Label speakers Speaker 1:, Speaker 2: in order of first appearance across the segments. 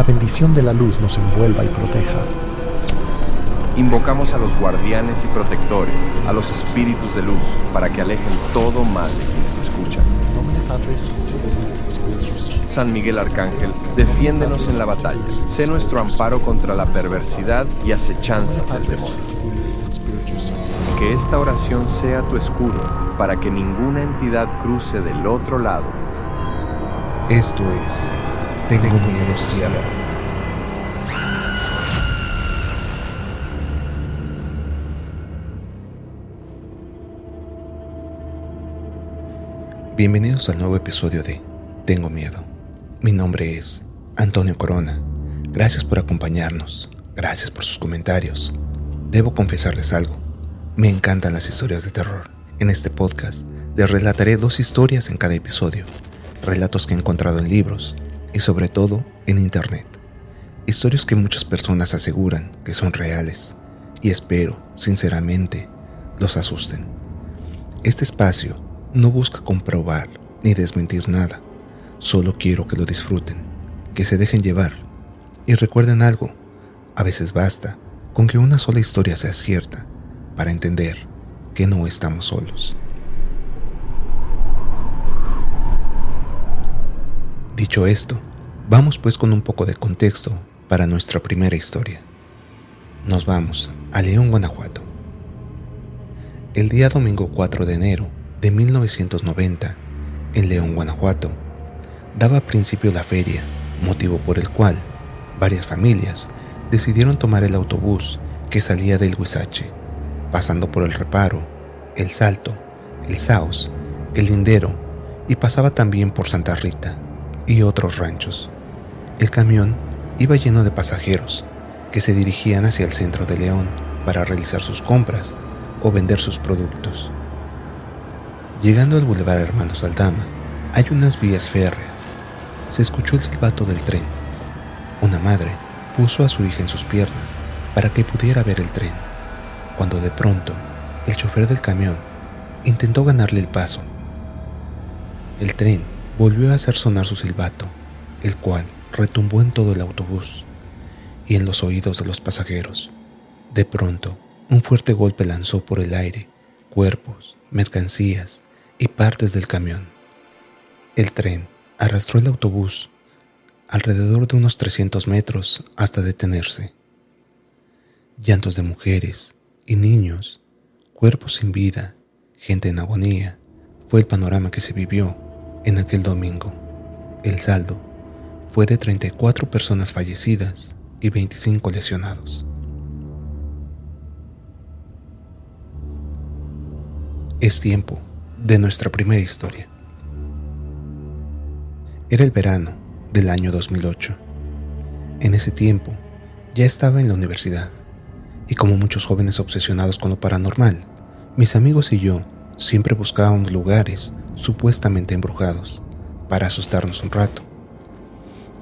Speaker 1: bendición de la luz nos envuelva y proteja.
Speaker 2: Invocamos a los guardianes y protectores, a los espíritus de luz, para que alejen todo mal de quienes escuchan. San Miguel Arcángel, defiéndenos en la batalla. Sé nuestro amparo contra la perversidad y acechanzas del demonio. Que esta oración sea tu escudo, para que ninguna entidad cruce del otro lado.
Speaker 3: Esto es Tengo Miedo Cielo. Bienvenidos al nuevo episodio de Tengo Miedo. Mi nombre es Antonio Corona. Gracias por acompañarnos. Gracias por sus comentarios. Debo confesarles algo. Me encantan las historias de terror. En este podcast les relataré 2 historias en cada episodio. Relatos que he encontrado en libros y sobre todo en internet. Historias que muchas personas aseguran que son reales y espero, sinceramente, los asusten. Este espacio no busca comprobar ni desmentir nada. Solo quiero que lo disfruten, que se dejen llevar. Y recuerden algo, a veces basta con que una sola historia sea cierta para entender que no estamos solos. Dicho esto, vamos pues con un poco de contexto para nuestra primera historia. Nos vamos a León, Guanajuato. El día domingo 4 de enero de 1990, en León, Guanajuato, daba principio la feria, motivo por el cual varias familias decidieron tomar el autobús que salía del Huizache, pasando por el Reparo, el Salto, el Saos, el Lindero y pasaba también por Santa Rita y otros ranchos. El camión iba lleno de pasajeros que se dirigían hacia el centro de León para realizar sus compras o vender sus productos. Llegando al Boulevard Hermanos Aldama, hay unas vías férreas. Se escuchó el silbato del tren. Una madre puso a su hija en sus piernas para que pudiera ver el tren, cuando de pronto el chofer del camión intentó ganarle el paso. El tren volvió a hacer sonar su silbato, el cual retumbó en todo el autobús y en los oídos de los pasajeros. De pronto, un fuerte golpe lanzó por el aire cuerpos, mercancías y partes del camión. El tren arrastró el autobús alrededor de unos 300 metros hasta detenerse. Llantos de mujeres y niños, cuerpos sin vida, gente en agonía, fue el panorama que se vivió en aquel domingo. El saldo fue de 34 personas fallecidas y 25 lesionados. Es tiempo de nuestra primera historia. Era el verano del año 2008. En ese tiempo ya estaba en la universidad y como muchos jóvenes obsesionados con lo paranormal, mis amigos y yo siempre buscábamos lugares supuestamente embrujados para asustarnos un rato.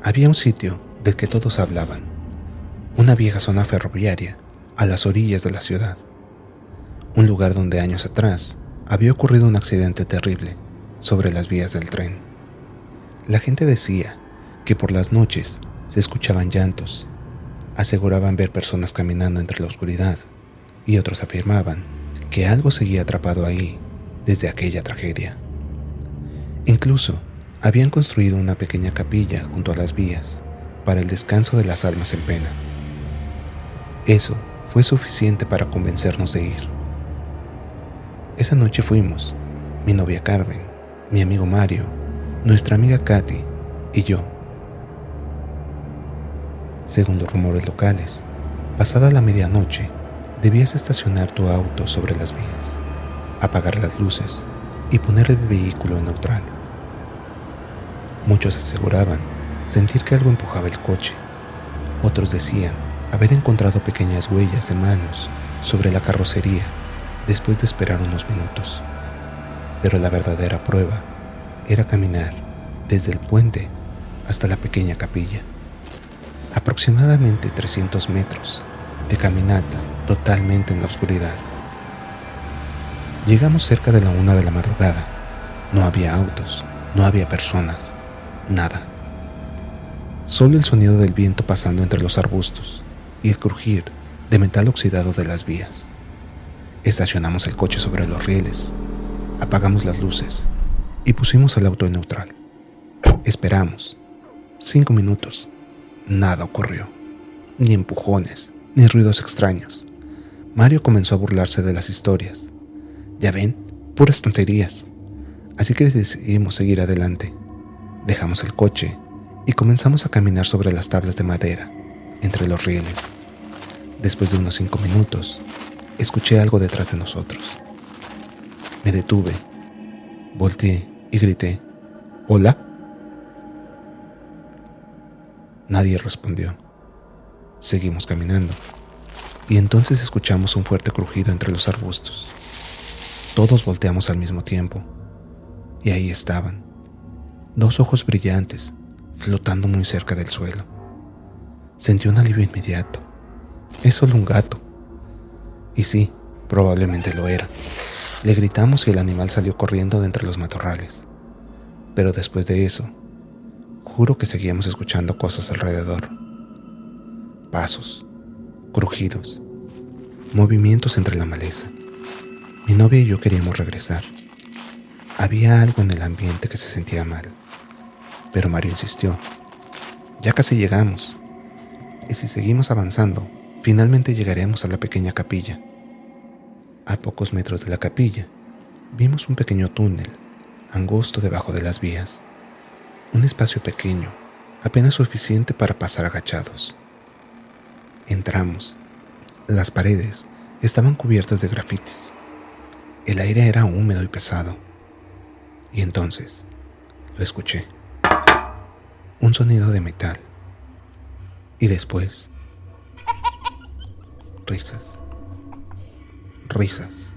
Speaker 3: Había un sitio del que todos hablaban, una vieja zona ferroviaria a las orillas de la ciudad, un lugar donde años atrás había ocurrido un accidente terrible sobre las vías del tren. La gente decía que por las noches se escuchaban llantos, aseguraban ver personas caminando entre la oscuridad y otros afirmaban que algo seguía atrapado ahí desde aquella tragedia. Incluso habían construido una pequeña capilla junto a las vías para el descanso de las almas en pena. Eso fue suficiente para convencernos de ir. Esa noche fuimos, mi novia Carmen, mi amigo Mario, nuestra amiga Katy y yo. Según los rumores locales, pasada la medianoche, debías estacionar tu auto sobre las vías, apagar las luces y poner el vehículo en neutral. Muchos aseguraban sentir que algo empujaba el coche. Otros decían haber encontrado pequeñas huellas de manos sobre la carrocería después de esperar unos minutos. Pero la verdadera prueba era caminar desde el puente hasta la pequeña capilla. Aproximadamente 300 metros de caminata totalmente en la oscuridad. Llegamos cerca de la 1 de la madrugada. No había autos, no había personas, nada. solo el sonido del viento pasando entre los arbustos y el crujir de metal oxidado de las vías. Estacionamos el coche sobre los rieles, apagamos las luces y pusimos el auto en neutral. Esperamos. 5 minutos. Nada ocurrió. Ni empujones, ni ruidos extraños. Mario comenzó a burlarse de las historias. Ya ven, puras tonterías. Así que decidimos seguir adelante. Dejamos el coche y comenzamos a caminar sobre las tablas de madera, entre los rieles. Después de unos 5 minutos, escuché algo detrás de nosotros. Me detuve, volteé y grité: ¿Hola? Nadie respondió. Seguimos caminando, y entonces escuchamos un fuerte crujido entre los arbustos. Todos volteamos al mismo tiempo, y ahí estaban, 2 ojos brillantes, flotando muy cerca del suelo. Sentí un alivio inmediato. Es solo un gato. Y sí, probablemente lo era. Le gritamos y el animal salió corriendo de entre los matorrales. Pero después de eso, juro que seguíamos escuchando cosas alrededor. Pasos, crujidos, movimientos entre la maleza. Mi novia y yo queríamos regresar. Había algo en el ambiente que se sentía mal. Pero Mario insistió. Ya casi llegamos. Y si seguimos avanzando, finalmente llegaremos a la pequeña capilla. A pocos metros de la capilla, vimos un pequeño túnel, angosto debajo de las vías. Un espacio pequeño, apenas suficiente para pasar agachados. Entramos. Las paredes estaban cubiertas de grafitis. El aire era húmedo y pesado. Y entonces, lo escuché. Un sonido de metal. Y después, risas. Risas.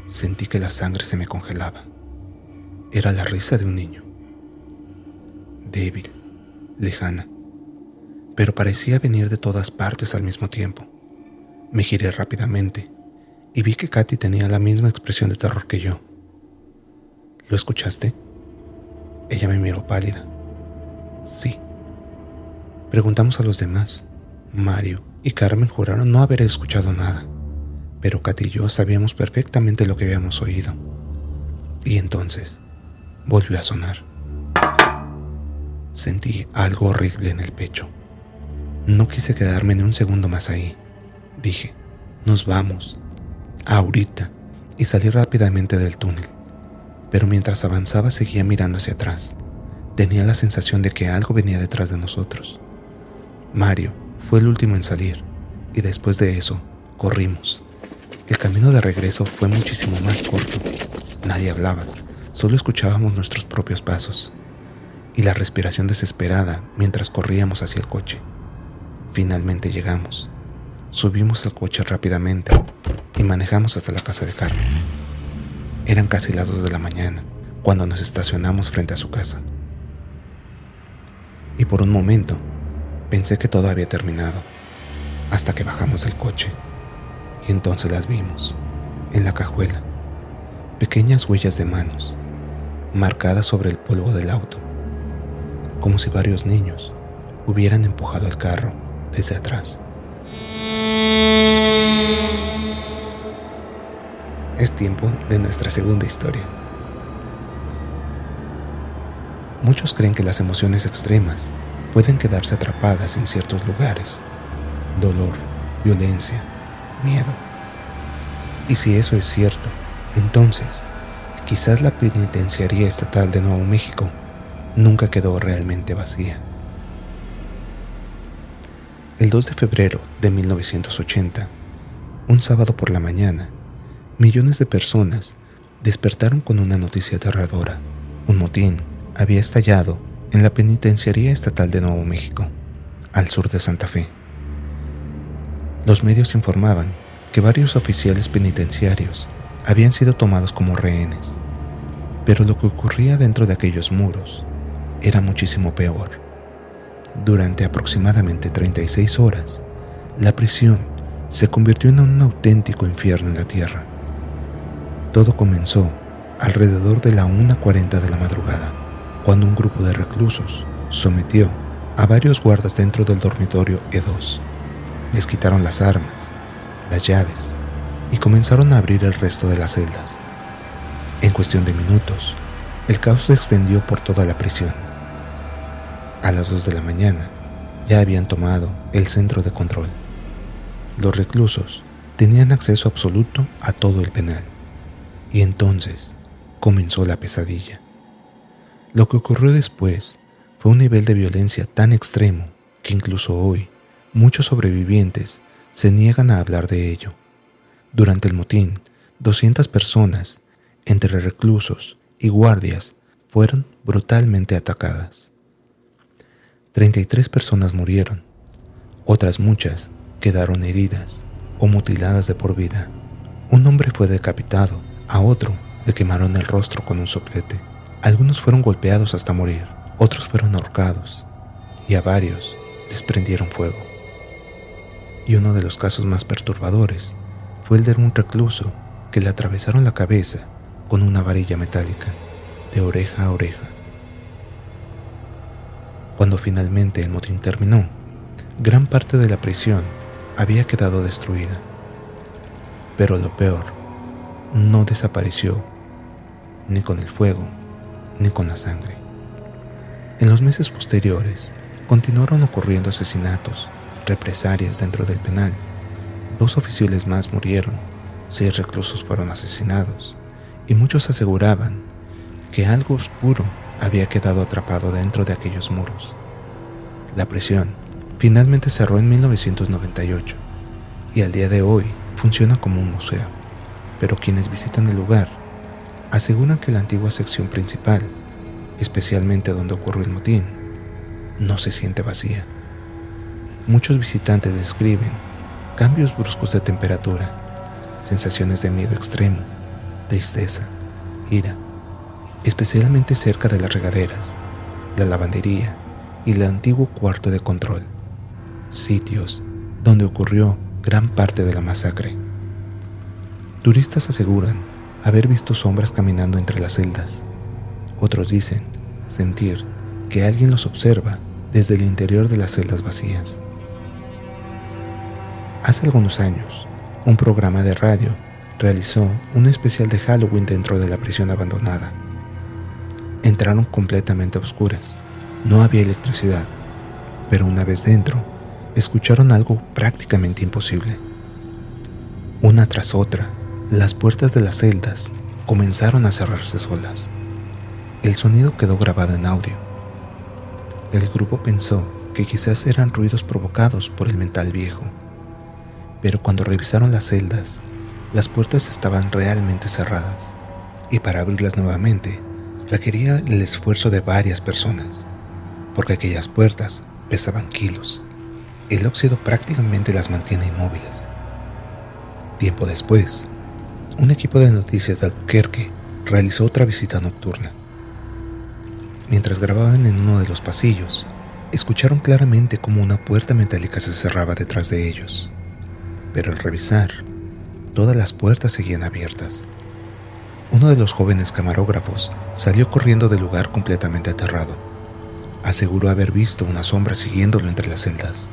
Speaker 3: Sentí que la sangre se me congelaba. Era la risa de un niño. Débil, lejana, pero parecía venir de todas partes al mismo tiempo. Me giré rápidamente y vi que Katy tenía la misma expresión de terror que yo. ¿Lo escuchaste? Ella me miró pálida. Sí. Preguntamos a los demás. Mario y Carmen juraron no haber escuchado nada, pero Katy y yo sabíamos perfectamente lo que habíamos oído. Y entonces volvió a sonar. Sentí algo horrible en el pecho. No quise quedarme ni un segundo más ahí. Dije: nos vamos, ahorita, y salí rápidamente del túnel. Pero mientras avanzaba seguía mirando hacia atrás. Tenía la sensación de que algo venía detrás de nosotros. Mario fue el último en salir, y después de eso, corrimos. El camino de regreso fue muchísimo más corto. Nadie hablaba, solo escuchábamos nuestros propios pasos y la respiración desesperada mientras corríamos hacia el coche. Finalmente llegamos. Subimos al coche rápidamente y manejamos hasta la casa de Carmen. Eran casi las 2 de la mañana cuando nos estacionamos frente a su casa. Y por un momento pensé que todo había terminado, hasta que bajamos del coche. Y entonces las vimos, en la cajuela, pequeñas huellas de manos, marcadas sobre el polvo del auto, como si varios niños hubieran empujado el carro desde atrás. Es tiempo de nuestra segunda historia. Muchos creen que las emociones extremas pueden quedarse atrapadas en ciertos lugares. Dolor, violencia, miedo. Y si eso es cierto, entonces quizás la penitenciaría estatal de Nuevo México nunca quedó realmente vacía. El 2 de febrero de 1980, un sábado por la mañana, millones de personas despertaron con una noticia aterradora. Un motín había estallado en la penitenciaría estatal de Nuevo México, al sur de Santa Fe. Los medios informaban que varios oficiales penitenciarios habían sido tomados como rehenes, pero lo que ocurría dentro de aquellos muros era muchísimo peor. Durante aproximadamente 36 horas, la prisión se convirtió en un auténtico infierno en la tierra. Todo comenzó alrededor de la 1:40 de la madrugada, cuando un grupo de reclusos sometió a varios guardas dentro del dormitorio E2. Les quitaron las armas, las llaves y comenzaron a abrir el resto de las celdas. En cuestión de minutos, el caos se extendió por toda la prisión. A las 2 de la mañana, ya habían tomado el centro de control. Los reclusos tenían acceso absoluto a todo el penal. Y entonces comenzó la pesadilla. Lo que ocurrió después fue un nivel de violencia tan extremo que incluso hoy muchos sobrevivientes se niegan a hablar de ello. Durante el motín, 200 personas, entre reclusos y guardias, fueron brutalmente atacadas. 33 personas murieron. Otras muchas quedaron heridas o mutiladas de por vida. Un hombre fue decapitado, a otro le quemaron el rostro con un soplete. Algunos fueron golpeados hasta morir, otros fueron ahorcados y a varios les prendieron fuego. Y uno de los casos más perturbadores fue el de un recluso que le atravesaron la cabeza con una varilla metálica, de oreja a oreja. Cuando finalmente el motín terminó, gran parte de la prisión había quedado destruida. Pero lo peor, no desapareció, ni con el fuego, ni con la sangre. En los meses posteriores, continuaron ocurriendo asesinatos, represalias dentro del penal. 2 oficiales más murieron, 6 reclusos fueron asesinados, y muchos aseguraban que algo oscuro había quedado atrapado dentro de aquellos muros. La prisión finalmente cerró en 1998, y al día de hoy funciona como un museo, pero quienes visitan el lugar aseguran que la antigua sección principal, especialmente donde ocurrió el motín, no se siente vacía. Muchos visitantes describen cambios bruscos de temperatura, sensaciones de miedo extremo, tristeza, ira, especialmente cerca de las regaderas, la lavandería y el antiguo cuarto de control, sitios donde ocurrió gran parte de la masacre. Turistas aseguran haber visto sombras caminando entre las celdas. Otros dicen sentir que alguien los observa desde el interior de las celdas vacías. Hace algunos años, un programa de radio realizó un especial de Halloween dentro de la prisión abandonada. Entraron completamente a oscuras, no había electricidad, pero una vez dentro, escucharon algo prácticamente imposible. Una tras otra, las puertas de las celdas comenzaron a cerrarse solas. El sonido quedó grabado en audio. El grupo pensó que quizás eran ruidos provocados por el metal viejo, pero cuando revisaron las celdas, las puertas estaban realmente cerradas, y para abrirlas nuevamente requería el esfuerzo de varias personas, porque aquellas puertas pesaban kilos. El óxido prácticamente las mantiene inmóviles. Tiempo después, un equipo de noticias de Albuquerque realizó otra visita nocturna. Mientras grababan en uno de los pasillos, escucharon claramente cómo una puerta metálica se cerraba detrás de ellos. Pero al revisar, todas las puertas seguían abiertas. Uno de los jóvenes camarógrafos salió corriendo del lugar completamente aterrado. Aseguró haber visto una sombra siguiéndolo entre las celdas.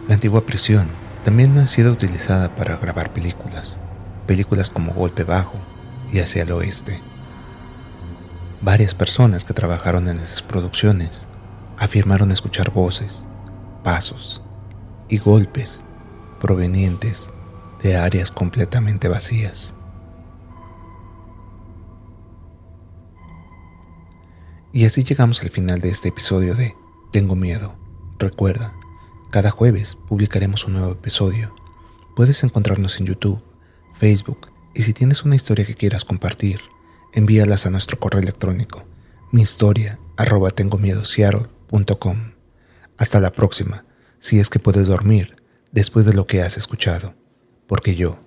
Speaker 3: La antigua prisión también ha sido utilizada para grabar películas como Golpe Bajo y Hacia el Oeste. Varias personas que trabajaron en esas producciones afirmaron escuchar voces, pasos y golpes provenientes de áreas completamente vacías. Y así llegamos al final de este episodio de Tengo Miedo. Recuerda, cada jueves publicaremos un nuevo episodio. Puedes encontrarnos en YouTube, Facebook, y si tienes una historia que quieras compartir, envíalas a nuestro correo electrónico, mihistoria@tengomiedosiarol.com. Hasta la próxima, si es que puedes dormir después de lo que has escuchado, porque yo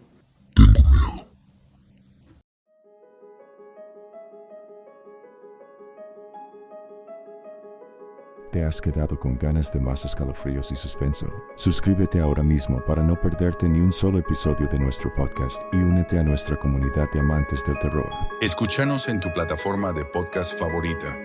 Speaker 3: tengo miedo.
Speaker 4: ¿Te has quedado con ganas de más escalofríos y suspenso? Suscríbete ahora mismo para no perderte ni un solo episodio de nuestro podcast y únete a nuestra comunidad de amantes del terror.
Speaker 5: Escúchanos en tu plataforma de podcast favorita.